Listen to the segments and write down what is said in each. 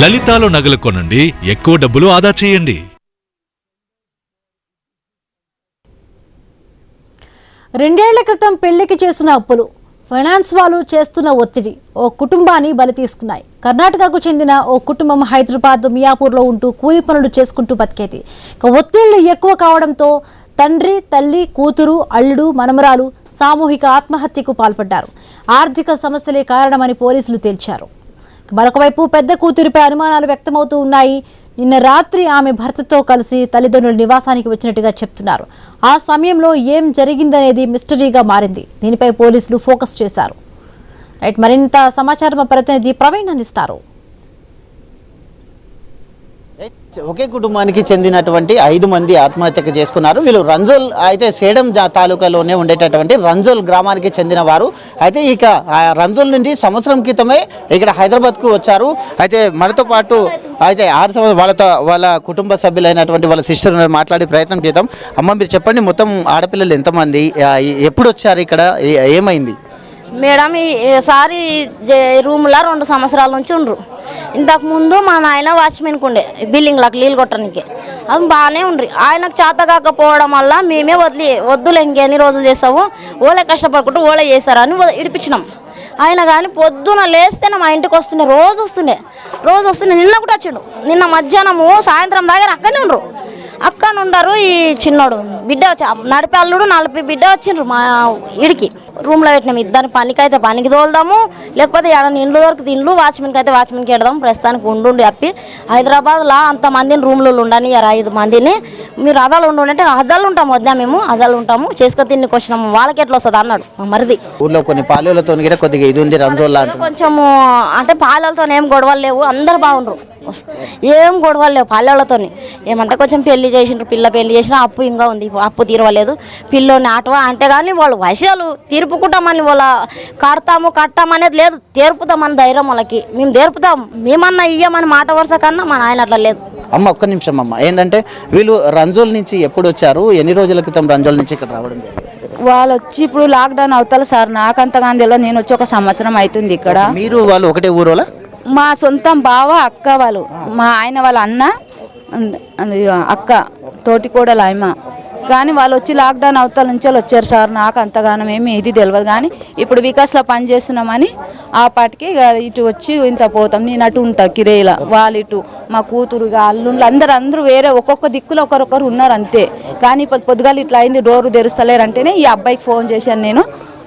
లలితాలో నగలు కొనండి, ఎక్కువ డబ్బులు ఆదా చేయండి. రెండేళ్ల క్రితం పెళ్లికి చేసిన అప్పులు, ఫైనాన్స్ వాళ్ళు చేస్తున్న ఒత్తిడి ఓ కుటుంబాన్ని బలి తీసుకున్నాయి. కర్ణాటకకు చెందిన ఓ కుటుంబం హైదరాబాద్ మియాపూర్లో ఉంటూ కూలి పనులు చేసుకుంటూ బతికేది. ఒత్తిళ్లు ఎక్కువ కావడంతో తండ్రి, తల్లి, కూతురు, అల్లుడు, మనమరాలు సామూహిక ఆత్మహత్యకు పాల్పడ్డారు. ఆర్థిక సమస్యలే కారణమని పోలీసులు తేల్చారు. మరొకవైపు పెద్ద కూతురిపై అనుమానాలు వ్యక్తమవుతూ ఉన్నాయి. నిన్న రాత్రి ఆమె భర్తతో కలిసి తల్లిదండ్రుల నివాసానికి వచ్చినట్టుగా చెప్తున్నారు. ఆ సమయంలో ఏం జరిగిందనేది మిస్టరీగా మారింది. దీనిపై పోలీసులు ఫోకస్ చేశారు. మరింత సమాచారం ప్రతినిధి ప్రవీణ్ అందిస్తారు. ఒకే కుటుంబానికి చెందినటువంటి 5 మంది ఆత్మహత్యకు చేసుకున్నారు. వీళ్ళు రంజోల్ అయితే సేడం తాలూకాలోనే ఉండేటటువంటి రంజోల్ గ్రామానికి చెందిన వారు. అయితే ఇక రంజోల్ నుండి సంవత్సరం క్రితమే ఇక్కడ హైదరాబాద్కు వచ్చారు. అయితే మనతో పాటు అయితే 6 సంవత్సరాలు వాళ్ళ కుటుంబ సభ్యులైనటువంటి వాళ్ళ సిస్టర్ మాట్లాడే ప్రయత్నం చేద్దాం. అమ్మ, మీరు చెప్పండి, మొత్తం ఆడపిల్లలు ఎంతమంది, ఎప్పుడు వచ్చారు, ఇక్కడ ఏమైంది? మేడం, ఈసారి రూమ్లో 2 సంవత్సరాల నుంచి ఉండ్రు. ఇంతకు ముందు మా నాయన వాచ్మెన్కి ఉండే బిల్డింగ్లకు నీళ్ళు కొట్టడానికి. అది బాగానే ఉండ్రి. ఆయనకు చేత కాకపోవడం వల్ల మేమే వద్దులే, ఇంకెన్ని రోజులు చేస్తావు, ఓలే కష్టపడుకుంటూ ఓలే చేస్తారని ఇడిపించినాం. ఆయన కానీ పొద్దున లేస్తేనే మా ఇంటికి వస్తుండే, రోజు వస్తుండే. నిన్న కూడా వచ్చిండు. నిన్న మధ్యాహ్నము సాయంత్రం దగ్గర అక్కడనే ఉండరు. అక్కడ ఉండరు. ఈ చిన్నోడు బిడ్డ వచ్చి నడిపే అల్లుడు 40 బిడ్డ వచ్చిండ్రు మా ఇడికి. రూమ్లో పెట్టినాం. ఇద్దరు పనికైతే పనికి తోలుదాము, లేకపోతే ఏడన్నా ఇండ్లు దొరికితే ఇండ్లు, వాచ్మెన్కి అయితే వాచ్మెన్కి వెడదాం. ప్రస్తుతానికి ఉండి అప్పి హైదరాబాద్లో అంతమందిని రూమ్లో ఉండని 5 మందిని మీరు అదాలు ఉండుంటే అద్దాలు ఉంటాము, వద్దా మేము అదాలు ఉంటాము, చేసుకొని తిన్నికి వచ్చినాము, వాళ్ళకి ఎట్లా వస్తుంది అన్నాడు మరిది. ఊర్లో కొన్ని పాలలతో కొద్దిగా ఇది ఉంది రంజోల్ కొంచెము, అంటే పాలలతో ఏం గొడవలు లేవు, అందరు బాగుండ్రు, ఏం గొడవలు లేవు పాలలతో. ఏమంటే కొంచెం పెళ్లి చేసిండ్రు, పిల్ల పెళ్లి చేసినా అప్పు ఇంకా ఉంది, అప్పు తీరవలేదు. పిల్లోని ఆటవా అంటే కానీ వాళ్ళు వయసాలు తీర్పుకుంటామని వాళ్ళ కట్టామనేది లేదు, తీర్పుతామని ధైర్యం వాళ్ళకి. మేము తీర్పుతాం, మేమన్నా ఇయ్యమని మాట వరుస కన్నా మా నాయన అట్లా లేదు. అమ్మ, ఒక్క నిమిషం అమ్మ. ఏంటంటే వీళ్ళు రంజోల్ నుంచి ఎప్పుడు వచ్చారు, ఎన్ని రోజుల క్రితం రంజోల్ నుంచి ఇక్కడ రావడం జరిగింది? వాళ్ళు వచ్చి ఇప్పుడు లాక్డౌన్ అవుతారు సార్, నాకంతగా తెలియదు. నేను వచ్చి 1 సంవత్సరం అవుతుంది ఇక్కడ. మీరు వాళ్ళు ఒకటే ఊరోలా? మా సొంతం బావ అక్క వాళ్ళు, మా ఆయన వాళ్ళ అన్న అక్క తోటి కూడా లాయమ. కానీ వాళ్ళు వచ్చి లాక్డౌన్ అవతల నుంచి వచ్చారు సార్. నాకు అంతగానం ఏమి ఇది తెలియదు. కానీ ఇప్పుడు వికాస్లో పని చేస్తున్నామని ఆ పాటికి ఇటు వచ్చి ఇంత పోతాం. నేను అటు ఉంటా కిరేలా, వాళ్ళు ఇటు, మా కూతురుగా అల్లుండ్లు అందరూ వేరే ఒక్కొక్క దిక్కులో ఒకరొకరు ఉన్నారు అంతే. కానీ పొద్దుగాలు ఇట్లా అయింది, డోరు తెరుస్తలేరు అంటేనే ఈ అబ్బాయికి ఫోన్ చేశాను నేను.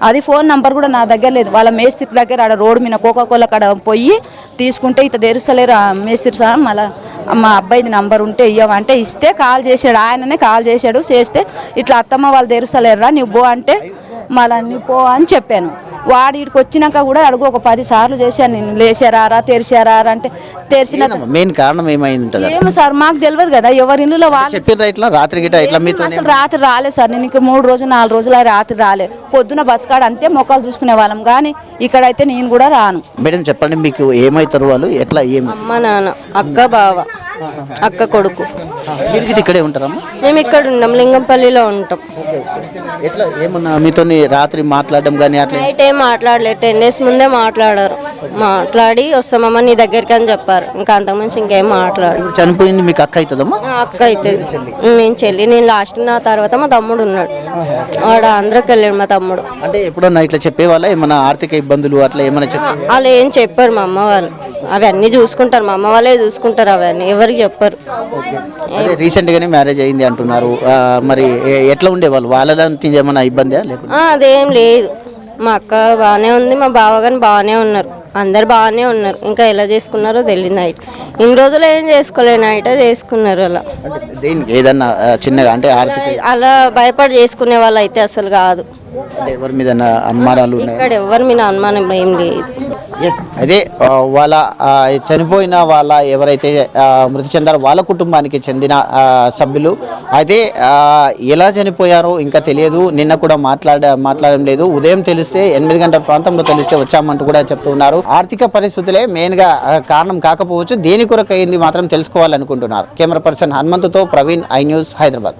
అది ఫోన్ నంబర్ కూడా నా దగ్గర లేదు. వాళ్ళ మేస్త్రి దగ్గర ఆడ రోడ్డు మీద కోకాకోలా కాడ పోయి తీసుకుంటే ఇట్లా తెరుస్తలేరు మేస్త్రి సార్, మళ్ళీ మా అబ్బాయిది నంబర్ ఉంటే ఇవ్వమంటే ఇస్తే కాల్ చేశాడు. ఆయననే కాల్ చేశాడు. చేస్తే ఇట్లా అత్తమ్మ వాళ్ళు తెరుస్తలేరురా, నువ్వు పో అంటే మళ్ళీ నువ్వు పో అని చెప్పాను. వాడు ఇక్కడికి వచ్చినాక కూడా అడుగు 10 సార్లు చేశాను నేను, లేచారా తెరిచారా అంటే తెరిచిన. మెయిన్ కారణం ఏమైంది? ఏమో సార్ మాకు తెలియదు కదా, ఎవరి ఇల్లులో వాళ్ళు అసలు రాత్రి రాలేదు సార్. నేను ఇక్కడ 3 రోజులు 4 రోజులు రాత్రి రాలే. పొద్దున బస్ కాడ అంతే మొక్కలు చూసుకునే వాళ్ళం. కానీ ఇక్కడైతే నేను కూడా రాను. మేడం చెప్పండి, మీకు ఏమవుతారు వాళ్ళు, ఎట్లా, ఏమి? అమ్మ నాన్న, అక్క బావ, అక్క కొడుకు. మీరు ఇక్కడే ఉంటారమ్మా? మేము ఇక్కడ ఉన్నాం, లింగంపల్లిలో ఉంటాం. ఎట్లా ఏమన్నా మీతో రాత్రి మాట్లాడడం కానీ అట్లా? నైట్ ఏం మాట్లాడలేదు, 10 days ముందే మాట్లాడారు. మాట్లాడి వస్తామమ్మ నీ దగ్గరికి అని చెప్పారు. ఇంకా అంతకుమించి ఇంకేం మాట్లాడు. చనిపోయింది మీకు అక్క అవుతుందమ్మా? అక్క అవుతుంది, నేను చెల్లి. నేను లాస్ట్, నా తర్వాత మా తమ్ముడు ఉన్నాడు, ఆడ ఆంధ్రాకి వెళ్ళాడు మా తమ్ముడు. అంటే ఎప్పుడన్నా ఇట్లా చెప్పేవాళ్ళ ఏమన్నా ఆర్థిక ఇబ్బందులు అట్లా ఏమైనా చెప్పారు? వాళ్ళు ఏం చెప్పారు మా అమ్మ వాళ్ళు, అవన్నీ చూసుకుంటారు, మా అమ్మ వాళ్ళే చూసుకుంటారు, అవన్నీ ఎవరికి చెప్పరు. రీసెంట్ గానే మ్యారేజ్ అయింది అంటున్నారు. మరి ఎట్లా ఉండేవాళ్ళు, వాళ్ళ ఏమైనా ఇబ్బంది లేకుండా? అదేం లేదు, మా అక్క బాగానే ఉంది, మా బావ కానీ బాగానే ఉన్నారు, అందరు బాగానే ఉన్నారు. ఇంకా ఎలా చేసుకున్నారో తెలియదు. నైట్ ఇన్ని రోజులు ఏం చేసుకోలేదు, నైట్ చేసుకున్నారు. అలా ఏదన్నా చిన్నగా అంటే అలా భయపడి చేసుకునే వాళ్ళు అయితే అసలు కాదు. ఎవరి మీద అనుమానాలు? ఇక్కడ ఎవరి మీద అనుమానం ఏం లేదు. అదే వాళ్ళ చనిపోయిన వాళ్ళ ఎవరైతే మృతి చెందారో వాళ్ళ కుటుంబానికి చెందిన సభ్యులు అయితే ఎలా చనిపోయారో ఇంకా తెలియదు. నిన్న కూడా మాట్లాడడం లేదు. ఉదయం తెలిస్తే 8 గంటల ప్రాంతంలో తెలిస్తే వచ్చామంటూ కూడా చెప్తూ ఉన్నారు. ఆర్థిక పరిస్థితులే మెయిన్ గా కారణం కాకపోవచ్చు, దేని కొరకు అయింది మాత్రం తెలుసుకోవాలనుకుంటున్నారు. కెమెరా పర్సన్ హనుమంతుతో ప్రవీణ్, ఐ న్యూస్, హైదరాబాద్.